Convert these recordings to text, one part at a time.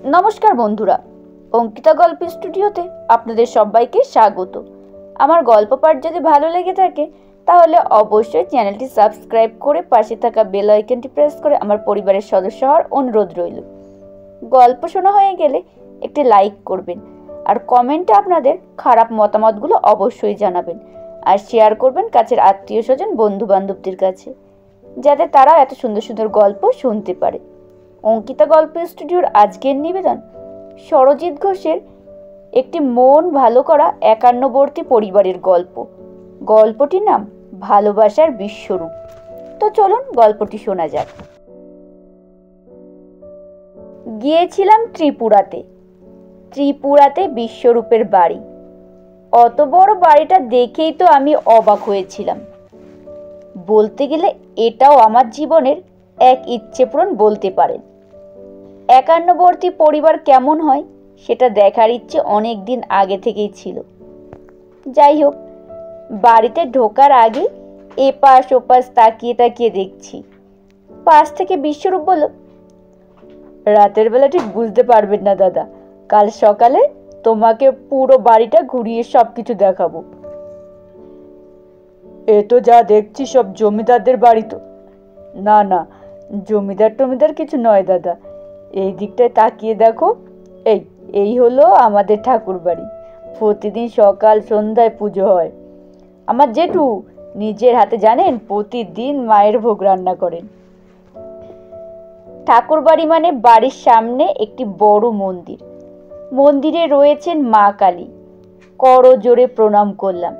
নমস্কার বন্ধুরা, অঙ্কিতা গল্প স্টুডিওতে আপনাদের সবাইকে স্বাগত। আমার গল্প পাঠ যদি ভালো লেগে থাকে তাহলে অবশ্যই চ্যানেলটি সাবস্ক্রাইব করে পাশে থাকা বেল আইকনটি প্রেস করে আমার পরিবারের সদস্য হওয়ার অনুরোধ রইল। গল্প শোনা হয়ে গেলে একটি লাইক করবেন আর কমেন্টে আপনাদের খারাপ মতামতগুলো অবশ্যই জানাবেন আর শেয়ার করবেন কাছের আত্মীয় স্বজন বন্ধু বান্ধবদের কাছে, যাতে তারাও এত সুন্দর সুন্দর গল্প শুনতে পারে। অঙ্কিতা গল্প স্টুডিওর আজকের নিবেদন সরজিৎ ঘোষের একটি মন ভালো করা একান্নবর্তী পরিবারের গল্প। গল্পটির নাম ভালোবাসার বিশ্বরূপ। তো চলুন গল্পটি শোনা যাক। গিয়েছিলাম ত্রিপুরাতে বিশ্বরূপের বাড়ি। অত বড় বাড়িটা দেখেই তো আমি অবাক হয়েছিলাম। বলতে গেলে এটাও আমার জীবনের এক ইচ্ছে পূরণ বলতে পারেন। একান্নবর্তী পরিবার কেমন হয় সেটা দেখার ইচ্ছে অনেক দিন আগে থেকেই ছিল। যাই হোক, বাড়িতে ঢোকার আগে এপাশ ওপাশ তাকিয়ে তাকিয়ে দেখছি। পাশ থেকে বিশ্বরূপ বলল, রাতের বেলা ঠিক বুঝতে পারবেন না দাদা, কাল সকালে তোমাকে পুরো বাড়িটা ঘুরিয়ে সব কিছু দেখাবো। এ তো যা দেখছি সব জমিদারদের বাড়ি। তো না না, জমিদার কিছু নয় দাদা, এই দিকটায় তাকিয়ে দেখো। এই হলো আমাদের ঠাকুর বাড়ি। প্রতিদিন সকাল সন্ধ্যায় পুজো হয়। আমার জেঠু নিজের হাতে জানেন প্রতিদিন মায়ের ভোগ রান্না করেন। ঠাকুর বাড়ি মানে বাড়ির সামনে একটি বড় মন্দির। মন্দিরে রয়েছেন মা কালী। করো জোরে প্রণাম করলাম।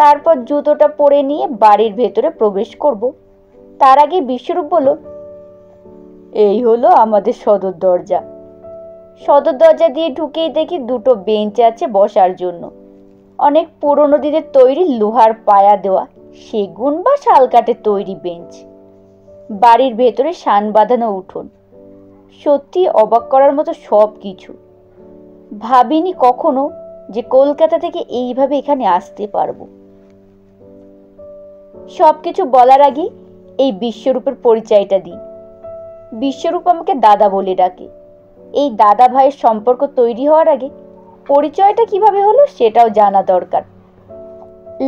তারপর জুতোটা পরে নিয়ে বাড়ির ভেতরে প্রবেশ করব। তার আগে বিশ্বরূপ বলল, এই হলো আমাদের সদর দরজা। সদর দরজা দিয়ে ঢুকেই দেখি দুটো বেঞ্চ আছে বসার জন্য। অনেক পুরনো দিনের তৈরি লোহার পায়া দেওয়া সেগুন বা শাল কাঠের তৈরি বেঞ্চ। বাড়ির ভেতরে শান বাঁধানো উঠোন। সত্যি অবাক করার মতো সব কিছু। ভাবিনি কখনো যে কলকাতা থেকে এইভাবে এখানে আসতে পারবো। সবকিছু বলার আগে এই বিশ্বরূপের পরিচয়টা দিই। বিশ্বরূপ আমাকে দাদা বলে ডাকে। এই দাদা ভাইয়ের সম্পর্ক তৈরি হওয়ার আগে পরিচয়টা কিভাবে হলো সেটাও জানা দরকার।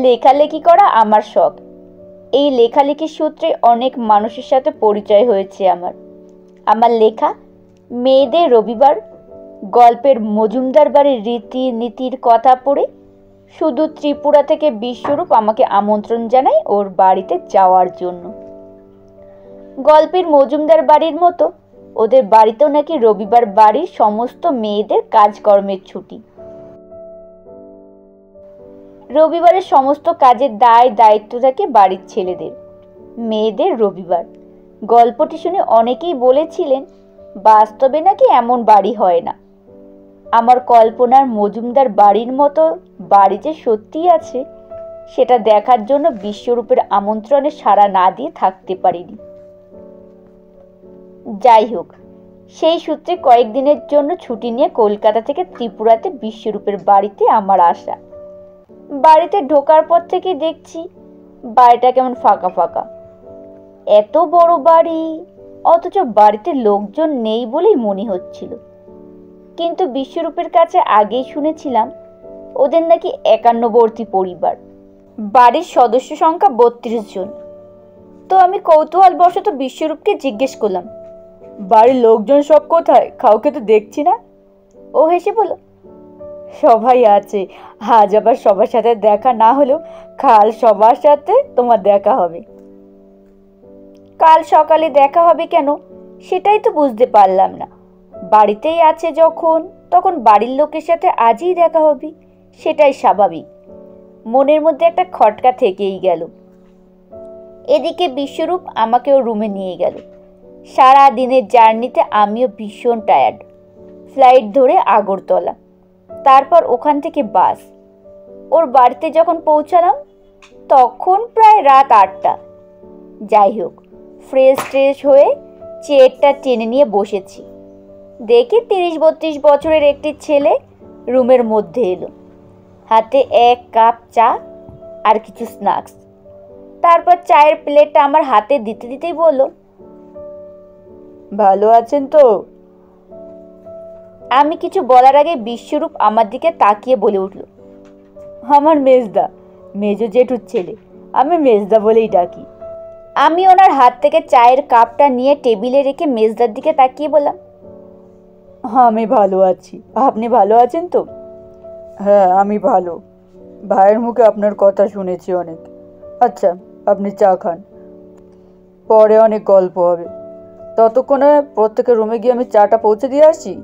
লেখালেখি করা আমার শখ। এই লেখালেখির সূত্রে অনেক মানুষের সাথে পরিচয় হয়েছে আমার লেখা মেয়েদের রবিবার গল্পের মজুমদার বাড়ির রীতি নীতির কথা পড়ে শুধু ত্রিপুরা থেকে বিশ্বরূপ আমাকে আমন্ত্রণ জানায় ওর বাড়িতে যাওয়ার জন্য। গল্পের মজুমদার বাড়ির মতো ওদের বাড়িতেও নাকি রবিবার বাড়ির সমস্ত মেয়েদের কাজকর্মের ছুটি। রবিবারের সমস্ত কাজের দায় দায়িত্ব থাকে বাড়ির ছেলেদের। মেয়েদের রবিবার। গল্পটি শুনে অনেকেই বলেছিলেন বাস্তবে নাকি এমন বাড়ি হয় না। আমার কল্পনার মজুমদার বাড়ির মতো বাড়ি যে সত্যি আছে সেটা দেখার জন্য বিশ্বরূপের আমন্ত্রণে সাড়া না দিয়ে থাকতে পারিনি। যাই হোক, সেই সূত্রে কয়েকদিনের জন্য ছুটি নিয়ে কলকাতা থেকে ত্রিপুরাতে বিশ্বরূপের বাড়িতে আমার আসা। বাড়িতে ঢোকার পর থেকে দেখছি বাড়িটা কেমন ফাঁকা ফাঁকা। এত বড় বাড়ি অথচ বাড়িতে লোকজন নেই বলেই মনে হচ্ছিল। কিন্তু বিশ্বরূপের কাছে আগেই শুনেছিলাম ওদের নাকি একান্নবর্তী পরিবার। বাড়ির সদস্য সংখ্যা 32 জন। তো আমি কৌতূহলবশত বিশ্বরূপকে জিজ্ঞেস করলাম, বাড়ির লোকজন সব কোথায়? কাউকে তো দেখছি না। ও হেসে বলল, সবাই আছে, আজ আবার সবার সাথে দেখা না হলেও কাল সবার সাথে তোমার দেখা হবে। কাল সকালে দেখা হবে কেন সেটাই তো বুঝতে পারলাম না। বাড়িতেই আছে যখন, তখন বাড়ির লোকের সাথে আজই দেখা হবে, সেটাই স্বাভাবিক। মনের মধ্যে একটা খটকা থেকেই গেল। এদিকে বিশ্বরূপ আমাকে ওর রুমে নিয়ে গেল। সারা দিনের জার্নিতে আমিও ভীষণ টায়ার্ড। ফ্লাইট ধরে আগরতলা, তারপর ওখান থেকে বাস। ওর বাড়িতে যখন পৌঁছালাম তখন প্রায় রাত 8টা। যাই হোক, ফ্রেশ হয়ে চেয়ারটা টেনে নিয়ে বসেছি। দেখি 30-32 বছরের একটি ছেলে রুমের মধ্যে এলো। হাতে 1 কাপ চা আর কিছু স্ন্যাক্স। তারপর চায়ের প্লেটটা আমার হাতে দিতে দিতেই বলল, ভালো আছেন তো? আমি কিছু বলার আগে বিশ্বরূপ আমার দিকে তাকিয়ে বলে উঠল, আমার মেজদা, মেজো জেঠুর ছেলে, আমি মেজদা বলেই ডাকি। আমি ওনার হাত থেকে চায়ের কাপটা নিয়ে টেবিলে রেখে মেজদার দিকে তাকিয়ে বললাম, আমি ভালো আছি, আপনি ভালো আছেন তো? হ্যাঁ, আমি ভালো। ভাইয়ের মুখে আপনার কথা শুনেছি অনেক। আচ্ছা, আপনি চা খান, পরে অনেক গল্প হবে। ততক্ষণে প্রত্যেকের রুমে গিয়ে আমি চাটা পৌঁছে দিয়ে আসি।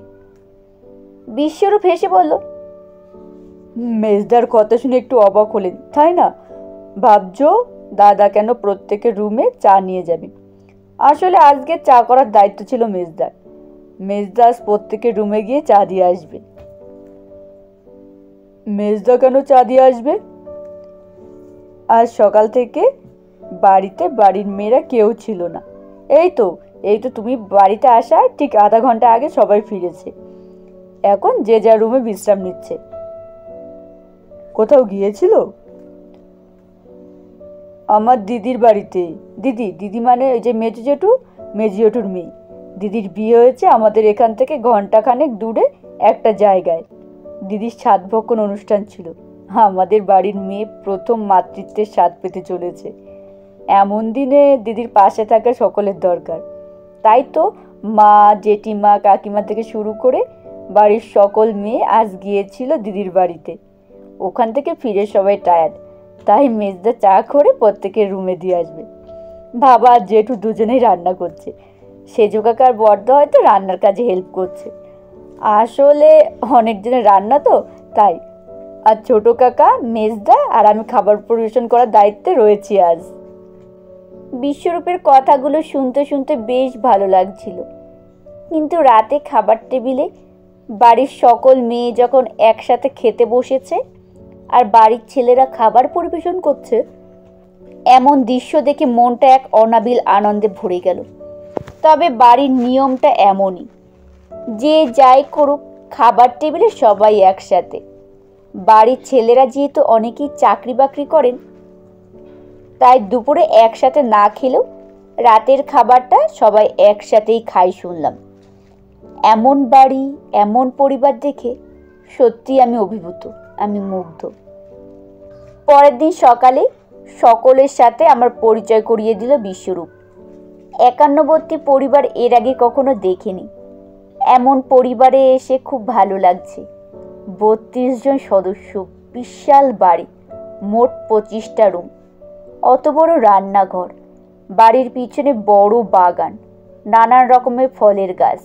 বিশ্বরূপ হেসে বলল। মেজদার কথা শুনে একটু অবাক হলেন, তাই না? ভাবছো দাদা কেন প্রত্যেকের রুমে চা নিয়ে যাবে। আসলে আজকে চা করার দায়িত্ব ছিল মেজদার। মেজদা আজ প্রত্যেকের রুমে গিয়ে চা দিয়ে আসবে। মেজদা কেন চা দিয়ে আসবে? আজ সকাল থেকে বাড়িতে বাড়ির মেয়েরা কেউ ছিল না। এই তো তুমি বাড়িতে আসার ঠিক আধা ঘন্টা আগে সবাই ফিরেছে। এখন যে যার রুমে বিশ্রাম নিচ্ছে। কোথাও গিয়েছিল? আমার দিদির বাড়িতে। দিদি মানে ওই যে মেজো জেঠুর মেয়ে। দিদির বিয়ে হয়েছে আমাদের এখান থেকে ঘন্টাখানেক দূরে একটা জায়গায়। দিদির সাধভক্ষণ অনুষ্ঠান ছিল। আমাদের বাড়ির মেয়ে প্রথম মাতৃত্বের স্বাদ পেতে চলেছে। এমন দিনে দিদির পাশে থাকা সকলের দরকার। তাই তো মা, জেঠিমা, কাকিমা থেকে শুরু করে বাড়ির সকল মেয়ে আজ গিয়েছিল দিদির বাড়িতে। ওখান থেকে ফিরে সবাই টায়ার্ড, তাই মেজদা চা করে প্রত্যেকের রুমে দিয়ে আসবে। বাবা আর জেঠু দুজনেই রান্না করছে। সেজো কাকার বড়দা হয়তো রান্নার কাজে হেল্প করছে। আসলে অনেকজনের রান্না তো, তাই। আর ছোট কাকা, মেজদা আর আমি খাবার পরিবেশন করার দায়িত্বে রয়েছি আজ। বিশ্বরূপের কথাগুলো শুনতে শুনতে বেশ ভালো লাগছিল। কিন্তু রাতে খাবার টেবিলে বাড়ির সকল মেয়ে যখন একসাথে খেতে বসেছে আর বাড়ির ছেলেরা খাবার পরিবেশন করছে, এমন দৃশ্য দেখে মনটা এক অনাবিল আনন্দে ভরে গেল। তবে বাড়ির নিয়মটা এমনই, যে যাই করুক খাবার টেবিলে সবাই একসাথে। বাড়ির ছেলেরা যেহেতু অনেকেই চাকরি বাকরি করেন, তাই দুপুরে একসাথে না খেলেও রাতের খাবারটা সবাই একসাথেই খাই শুনলাম। এমন বাড়ি, এমন পরিবার দেখে সত্যি আমি অভিভূত, আমি মুগ্ধ। পরের দিন সকালে সকলের সাথে আমার পরিচয় করিয়ে দিল বিশ্বরূপ। একান্নবর্তী পরিবার এর আগে কখনো দেখিনি। এমন পরিবারে এসে খুব ভালো লাগছে। 32 জন সদস্য, বিশাল বাড়ি, মোট 25টা রুম, অত বড় রান্নাঘর, বাড়ির পিছনে বড় বাগান, নানান রকমের ফলের গাছ।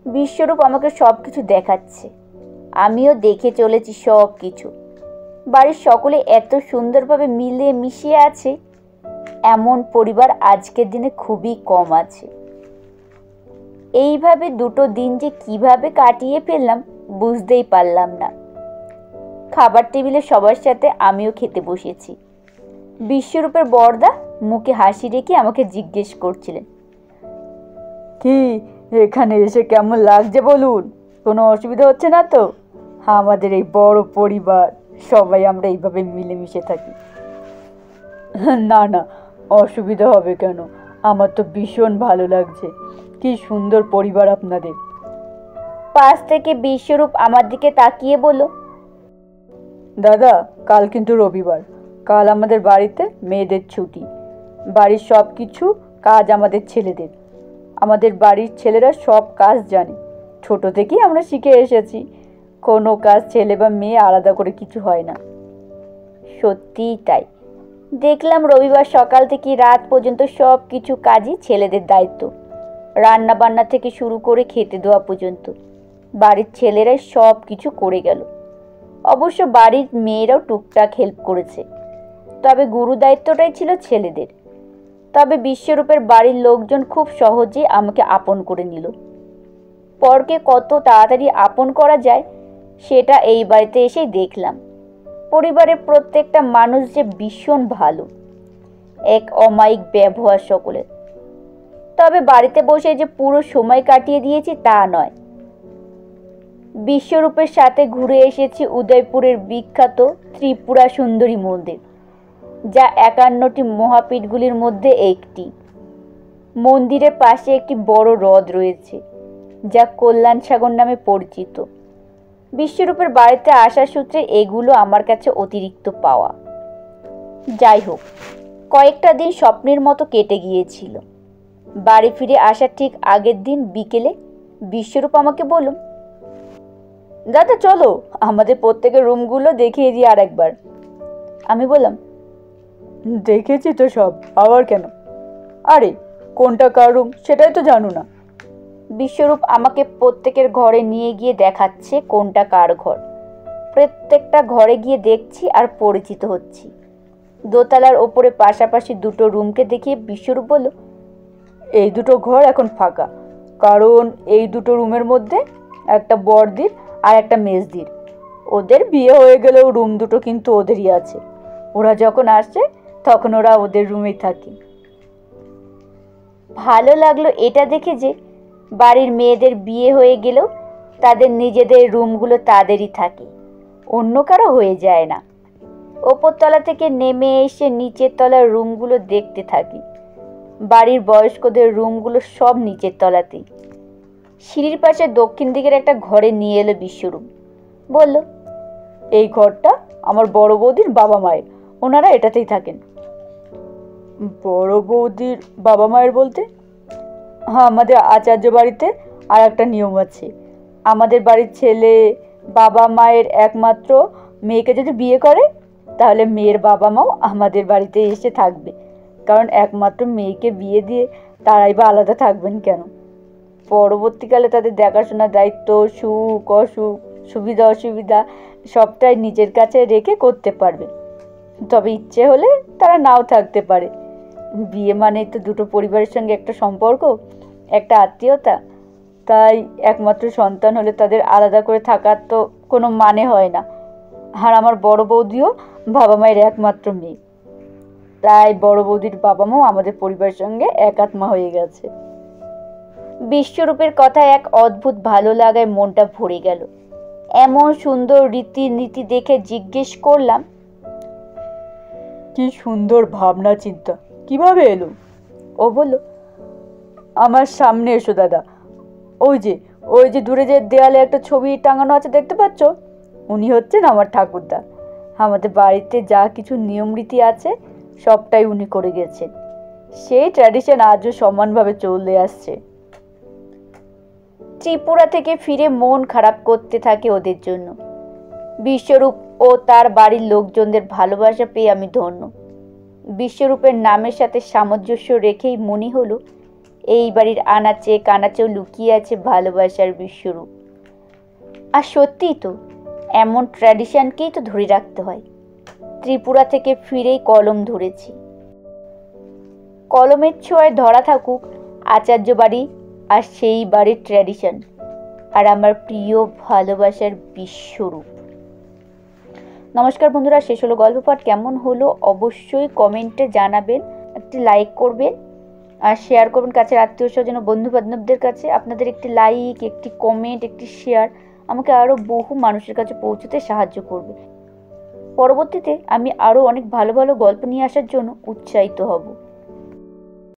বিশ্বরূপ আমাকে সব কিছু দেখাচ্ছে, আমিও দেখে চলেছি সব কিছু। বাড়ির সকলে এত সুন্দরভাবে মিলে মিশিয়ে আছে, এমন পরিবার আজকের দিনে খুবই কম আছে। এইভাবে দুটো দিন যে কিভাবে কাটিয়ে ফেললাম বুঝতেই পারলাম না। খাবার টেবিলে সবার সাথে আমিও খেতে বসেছি। বিশ্বরূপের বড়দা মুখে হাসি রেখে আমাকে জিজ্ঞেস করছিলেন, কি এখানে এসে কেমন লাগছে বলুন? কোনো অসুবিধা হচ্ছে না তো? আমাদের এই বড় পরিবার, সবাই আমরা এইভাবে মিলেমিশে থাকি। না না, অসুবিধা হবে কেন? আমার তো ভীষণ ভালো লাগছে। কি সুন্দর পরিবার আপনাদের। পাশ থেকে বিশ্বরূপ আমার দিকে তাকিয়ে বলল, দাদা, কাল কিন্তু রবিবার। কাল আমাদের বাড়িতে মেয়েদের ছুটি। বাড়ির সব কিছু কাজ আমাদের ছেলেদের। আমাদের বাড়ির ছেলেরা সব কাজ জানে। ছোট থেকেই আমরা শিখে এসেছি, কোনো কাজ ছেলে বা মেয়ে আলাদা করে কিছু হয় না। সত্যিই তাই। দেখলাম রবিবার সকাল থেকে রাত পর্যন্ত সব কিছু কাজই ছেলেদের দায়িত্ব। রান্না বান্না থেকে শুরু করে খেতে দেওয়া পর্যন্ত বাড়ির ছেলেরাই সব কিছু করে গেল। অবশ্য বাড়ির মেয়েরাও টুকটাক হেল্প করেছে, তবে গুরু দায়িত্বটাই ছিল ছেলেদের। তবে বিশ্বরূপের বাড়ির লোকজন খুব সহজেই আমাকে আপন করে নিল। পরকে কত তাড়াতাড়ি আপন করা যায় সেটা এই বাড়িতে এসেই দেখলাম। পরিবারের প্রত্যেকটা মানুষ যে ভীষণ ভালো, এক অমায়িক ব্যবহার সকলের। তবে বাড়িতে বসে যে পুরো সময় কাটিয়ে দিয়েছি তা নয়। বিশ্বরূপের সাথে ঘুরে এসেছি উদয়পুরের বিখ্যাত ত্রিপুরা সুন্দরী মন্দির, যা 51টি মহাপীঠগুলির মধ্যে একটি। মন্দিরের পাশে একটি বড় হ্রদ রয়েছে, যা কল্যাণ সাগর নামে পরিচিত। বিশ্বরূপের বাড়িতে আসার সূত্রে এগুলো আমার কাছে অতিরিক্ত পাওয়া। যাই হোক, কয়েকটা দিন স্বপ্নের মতো কেটে গিয়েছিল। বাড়ি ফিরে আসার ঠিক আগের দিন বিকেলে বিশ্বরূপ আমাকে বলল, দাদা চলো আমাদের প্রত্যেকের রুমগুলো দেখিয়ে দিই আর একবার। আমি বললাম, দেখেছি তো সব, আবার কেন? আরে কোনটা কার রুম সেটাই তো জানো না। বিশ্বরূপ আমাকে প্রত্যেকের ঘরে নিয়ে গিয়ে দেখাচ্ছে কোনটা কার ঘর। প্রত্যেকটা ঘরে গিয়ে দেখছি আর পরিচিত হচ্ছি। দোতলার ওপরে পাশাপাশি দুটো রুমকে দেখিয়ে বিশ্বরূপ বলল, এই দুটো ঘর এখন ফাঁকা, কারণ এই দুটো রুমের মধ্যে একটা বড়দির আর একটা মেজদির। ওদের বিয়ে হয়ে গেলেও রুম দুটো কিন্তু ওদেরই আছে। ওরা যখন আসে তখন ওরা ওদের রুমেই থাকে। ভালো লাগলো এটা দেখে যে বাড়ির মেয়েদের বিয়ে হয়ে গেলেও তাদের নিজেদের রুমগুলো তাদেরই থাকে, অন্য কারো হয়ে যায় না। ওপরতলা থেকে নেমে এসে নিচের তলার রুমগুলো দেখতে থাকি। বাড়ির বয়স্কদের রুমগুলো সব নিচের তলাতেই। সিঁড়ির পাশে দক্ষিণ দিকের একটা ঘরে নিয়ে এলো বিশ্বরূপ। বলল, এই ঘরটা আমার বড় বৌদির বাবা মায়ের, ওনারা এটাতেই থাকেন। বড় বৌদির বাবা মায়ের বলতে? হ্যাঁ, আমাদের আচার্য বাড়িতে আর একটা নিয়ম আছে। আমাদের বাড়ির ছেলে বাবা মায়ের একমাত্র মেয়েকে যদি বিয়ে করে তাহলে মেয়ের বাবা মাও আমাদের বাড়িতে এসে থাকবে, কারণ একমাত্র মেয়েকে বিয়ে দিয়ে তারাই বা আলাদা থাকবেন কেন? পরবর্তীকালে তাদের দেখাশোনার দায়িত্ব, সুখ অসুখ, সুবিধা অসুবিধা সবটাই নিজের কাছে রেখে করতে পারবে। তবে ইচ্ছে হলে তারা নাও থাকতে পারে। বিয়ে মানেই তো দুটো পরিবারের সঙ্গে একটা সম্পর্ক, একটা আত্মীয়তা। তাই একমাত্র সন্তান হলে তাদের আলাদা করে থাকার তো কোনো মানে হয় না। আর আমার বড় বৌদিও বাবা মায়ের একমাত্র মেয়ে, তাই বড় বৌদির বাবা মাও আমাদের পরিবারের সঙ্গে এক আত্মা হয়ে গেছে। বিশ্বরূপের কথায় এক অদ্ভুত ভালো লাগায় মনটা ভরে গেল। এমন সুন্দর রীতিনীতি দেখে জিজ্ঞেস করলাম, কি সুন্দর ভাবনা চিন্তা, কিভাবে এলো? ও বলল, আমার সামনে এসো দাদা, ওই যে দূরে যে দেয়ালে একটা ছবি টাঙানো আছে দেখতে পাচ্ছ, উনি হচ্ছেন আমার ঠাকুরদা। আমাদের বাড়িতে যা কিছু নিয়ম রীতি আছে সবটাই উনি করে গেছেন। সেই ট্র্যাডিশন আজও সমানভাবে চলে আসছে। ত্রিপুরা থেকে ফিরে মন খারাপ করতে থাকে ওদের জন্য। বিশ্বরূপ ও তার বাড়ির লোকজনদের ভালোবাসা পেয়ে আমি ধন্য। বিশ্বরূপের নামের সাথে সামঞ্জস্য রেখেই মনে হলো এই বাড়ির আনাচে কানাচেও লুকিয়ে আছে ভালোবাসার বিশ্বরূপ। আর সত্যিই তো, এমন ট্র্যাডিশনকেই তো ধরে রাখতে হয়। ত্রিপুরা থেকে ফিরেই কলম ধরেছি। কলমের ছোঁয়ায় ধরা থাকুক আচার্য বাড়ি আর সেই বাড়ির ট্র্যাডিশন, আর আমার প্রিয় ভালোবাসার বিশ্বরূপ। নমস্কার বন্ধুরা, শেষ হলো গল্প পাঠ। কেমন হলো অবশ্যই কমেন্টে জানাবেন, একটি লাইক করবেন আর শেয়ার করবেন কাছের আত্মীয় স্বজন ও বন্ধু বান্ধবদের কাছে। আপনাদের একটি লাইক, একটি কমেন্ট, একটি শেয়ার আমাকে আরও বহু মানুষের কাছে পৌঁছতে সাহায্য করবে। পরবর্তীতে আমি আরও অনেক ভালো ভালো গল্প নিয়ে আসার জন্য উৎসাহিত হব।